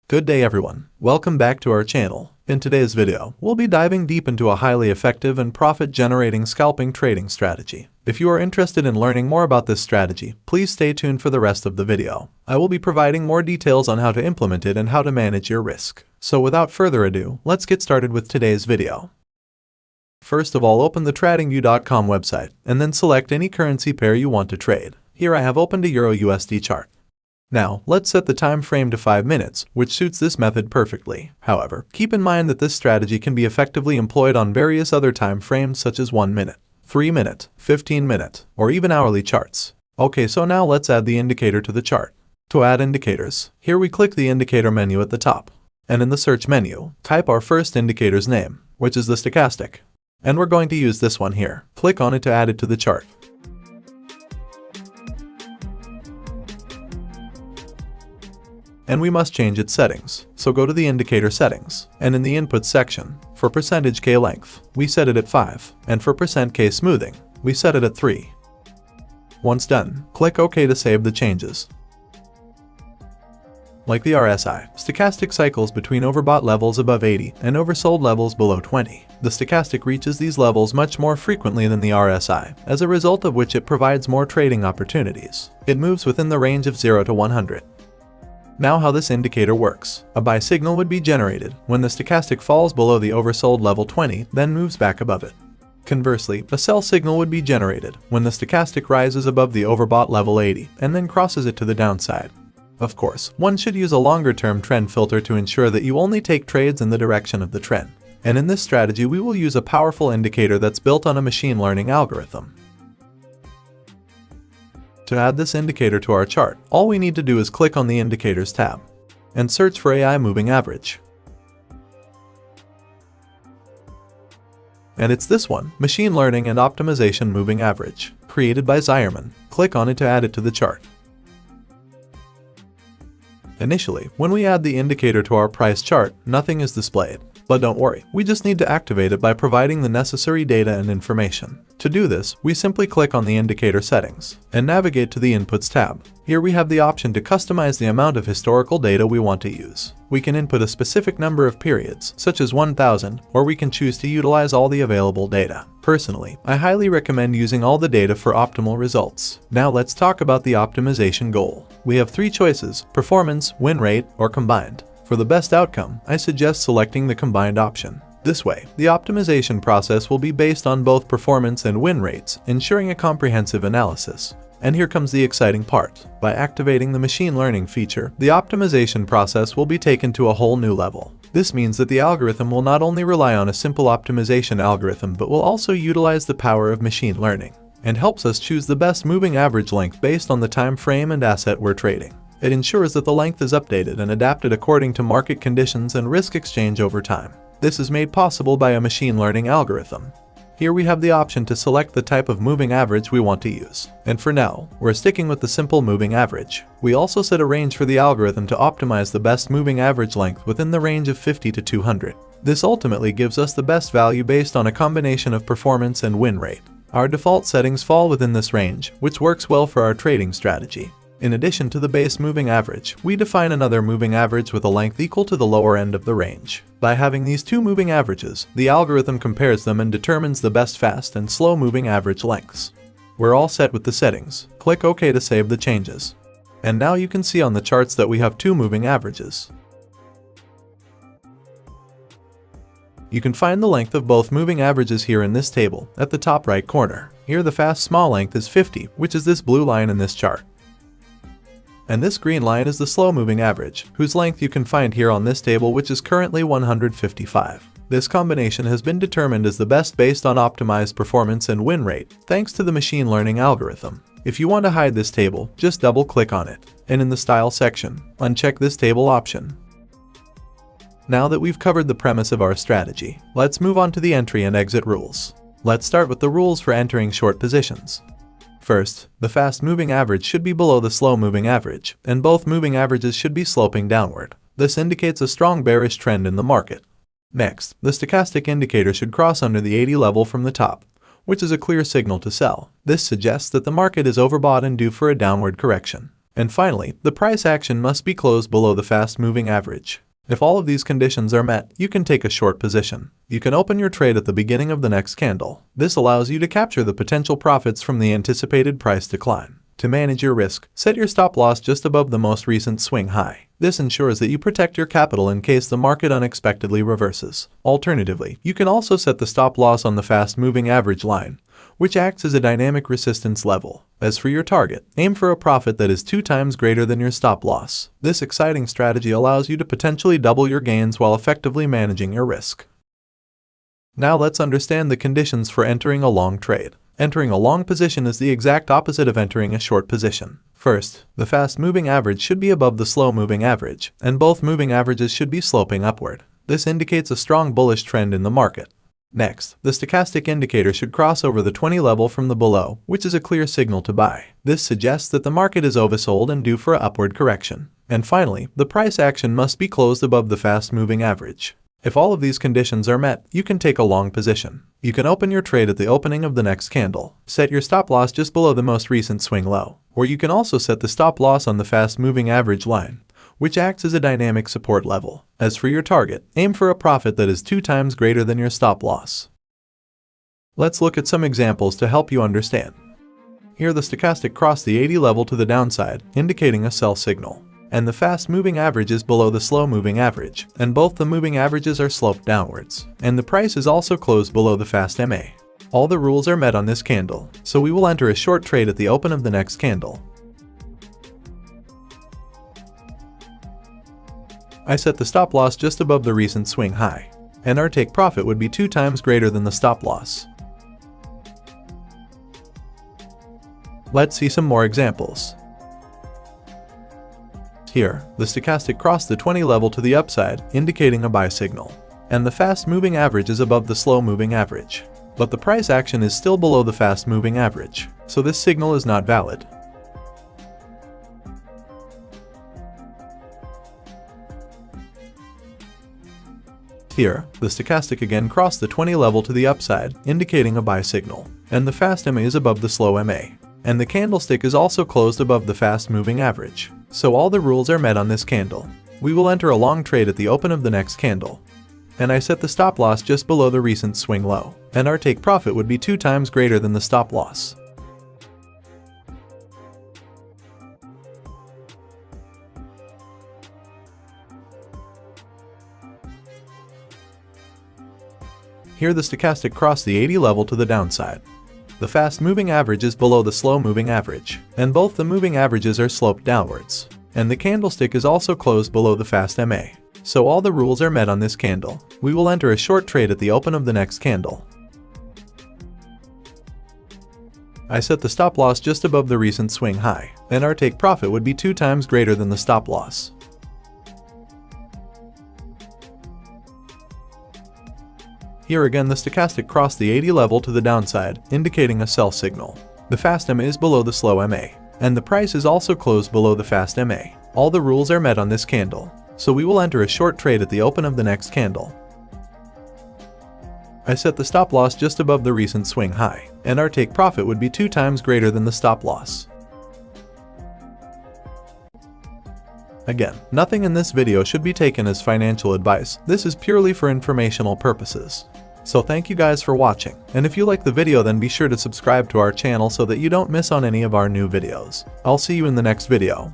Good day everyone, welcome back to our channel. In today's video, we'll be diving deep into a highly effective and profit-generating scalping trading strategy. If you are interested in learning more about this strategy, please stay tuned for the rest of the video. I will be providing more details on how to implement it and how to manage your risk. So without further ado, let's get started with today's video. First of all, open the tradingview.com website and then select any currency pair you want to trade. Here I have opened a Euro-USD chart. Now, let's set the time frame to 5 minutes, which suits this method perfectly. However, keep in mind that this strategy can be effectively employed on various other time frames such as 1 minute, 3 minute, 15 minute, or even hourly charts. Okay, so now let's add the indicator to the chart. To add indicators, here we click the indicator menu at the top. And in the search menu, type our first indicator's name, which is the stochastic. And we're going to use this one here. Click on it to add it to the chart. And we must change its settings. So go to the indicator settings, and in the input section, for %K length, we set it at 5, and for %K smoothing, we set it at 3. Once done, click OK to save the changes. Like the RSI, stochastic cycles between overbought levels above 80 and oversold levels below 20. The stochastic reaches these levels much more frequently than the RSI, as a result of which it provides more trading opportunities. It moves within the range of 0 to 100. Now how this indicator works. A buy signal would be generated when the stochastic falls below the oversold level 20, then moves back above it. Conversely, a sell signal would be generated when the stochastic rises above the overbought level 80 and then crosses it to the downside. Of course, one should use a longer-term trend filter to ensure that you only take trades in the direction of the trend. And in this strategy, we will use a powerful indicator that's built on a machine learning algorithm. To add this indicator to our chart, all we need to do is click on the Indicators tab and search for AI Moving Average. And it's this one, Machine Learning and Optimization Moving Average, created by Zierman. Click on it to add it to the chart. Initially, when we add the indicator to our price chart, nothing is displayed. But don't worry, we just need to activate it by providing the necessary data and information. To do this, we simply click on the indicator settings and navigate to the Inputs tab. Here we have the option to customize the amount of historical data we want to use. We can input a specific number of periods, such as 1000, or we can choose to utilize all the available data. Personally, I highly recommend using all the data for optimal results. Now let's talk about the optimization goal. We have 3 choices: performance, win rate, or combined. For the best outcome, I suggest selecting the combined option. This way, the optimization process will be based on both performance and win rates, ensuring a comprehensive analysis. And here comes the exciting part. By activating the machine learning feature, the optimization process will be taken to a whole new level. This means that the algorithm will not only rely on a simple optimization algorithm but will also utilize the power of machine learning, and helps us choose the best moving average length based on the time frame and asset we're trading. It ensures that the length is updated and adapted according to market conditions and risk exchange over time. This is made possible by a machine learning algorithm. Here we have the option to select the type of moving average we want to use. And for now, we're sticking with the simple moving average. We also set a range for the algorithm to optimize the best moving average length within the range of 50 to 200. This ultimately gives us the best value based on a combination of performance and win rate. Our default settings fall within this range, which works well for our trading strategy. In addition to the base moving average, we define another moving average with a length equal to the lower end of the range. By having these 2 moving averages, the algorithm compares them and determines the best fast and slow moving average lengths. We're all set with the settings. Click OK to save the changes. And now you can see on the charts that we have 2 moving averages. You can find the length of both moving averages here in this table at the top right corner. Here the fast small length is 50, which is this blue line in this chart. And this green line is the slow moving average, whose length you can find here on this table, which is currently 155. This combination has been determined as the best based on optimized performance and win rate, thanks to the machine learning algorithm. If you want to hide this table, just double click on it, and in the Style section, uncheck this table option. Now that we've covered the premise of our strategy, let's move on to the entry and exit rules. Let's start with the rules for entering short positions. First, the fast moving average should be below the slow moving average, and both moving averages should be sloping downward. This indicates a strong bearish trend in the market. Next, the stochastic indicator should cross under the 80 level from the top, which is a clear signal to sell. This suggests that the market is overbought and due for a downward correction. And finally, the price action must be closed below the fast-moving average. If all of these conditions are met, you can take a short position. You can open your trade at the beginning of the next candle. This allows you to capture the potential profits from the anticipated price decline. To manage your risk, set your stop loss just above the most recent swing high. This ensures that you protect your capital in case the market unexpectedly reverses. Alternatively, you can also set the stop loss on the fast-moving average line, which acts as a dynamic resistance level. As for your target, aim for a profit that is 2 times greater than your stop loss. This exciting strategy allows you to potentially double your gains while effectively managing your risk. Now let's understand the conditions for entering a long trade. Entering a long position is the exact opposite of entering a short position. First, the fast-moving average should be above the slow-moving average, and both moving averages should be sloping upward. This indicates a strong bullish trend in the market. Next, the stochastic indicator should cross over the 20 level from the below, which is a clear signal to buy. This suggests that the market is oversold and due for an upward correction. And finally, the price action must be closed above the fast-moving average. If all of these conditions are met, you can take a long position. You can open your trade at the opening of the next candle. Set your stop loss just below the most recent swing low. Or you can also set the stop loss on the fast-moving average line, which acts as a dynamic support level. As for your target, aim for a profit that is 2 times greater than your stop loss. Let's look at some examples to help you understand. Here the stochastic crossed the 80 level to the downside, indicating a sell signal. And the fast-moving average is below the slow-moving average, and both the moving averages are sloped downwards. And the price is also closed below the fast MA. All the rules are met on this candle, so we will enter a short trade at the open of the next candle. I set the stop loss just above the recent swing high, and our take profit would be 2 times greater than the stop loss. Let's see some more examples. Here, the stochastic crossed the 20 level to the upside, indicating a buy signal. And the fast-moving average is above the slow-moving average. But the price action is still below the fast-moving average, so this signal is not valid. Here, the stochastic again crossed the 20 level to the upside, indicating a buy signal. And the fast MA is above the slow MA. And the candlestick is also closed above the fast-moving average. So all the rules are met on this candle. We will enter a long trade at the open of the next candle. And I set the stop loss just below the recent swing low. And our take profit would be 2 times greater than the stop loss. Here the stochastic crossed the 80 level to the downside. The fast-moving average is below the slow-moving average, and both the moving averages are sloped downwards. And the candlestick is also closed below the fast MA. So all the rules are met on this candle. We will enter a short trade at the open of the next candle. I set the stop loss just above the recent swing high, and our take profit would be 2 times greater than the stop loss. Here again the stochastic crossed the 80 level to the downside, indicating a sell signal. The fast MA is below the slow MA, and the price is also closed below the fast MA. All the rules are met on this candle, so we will enter a short trade at the open of the next candle. I set the stop loss just above the recent swing high, and our take profit would be 2 times greater than the stop loss. Again, nothing in this video should be taken as financial advice. This is purely for informational purposes. So thank you guys for watching, and if you like the video then be sure to subscribe to our channel so that you don't miss on any of our new videos. I'll see you in the next video.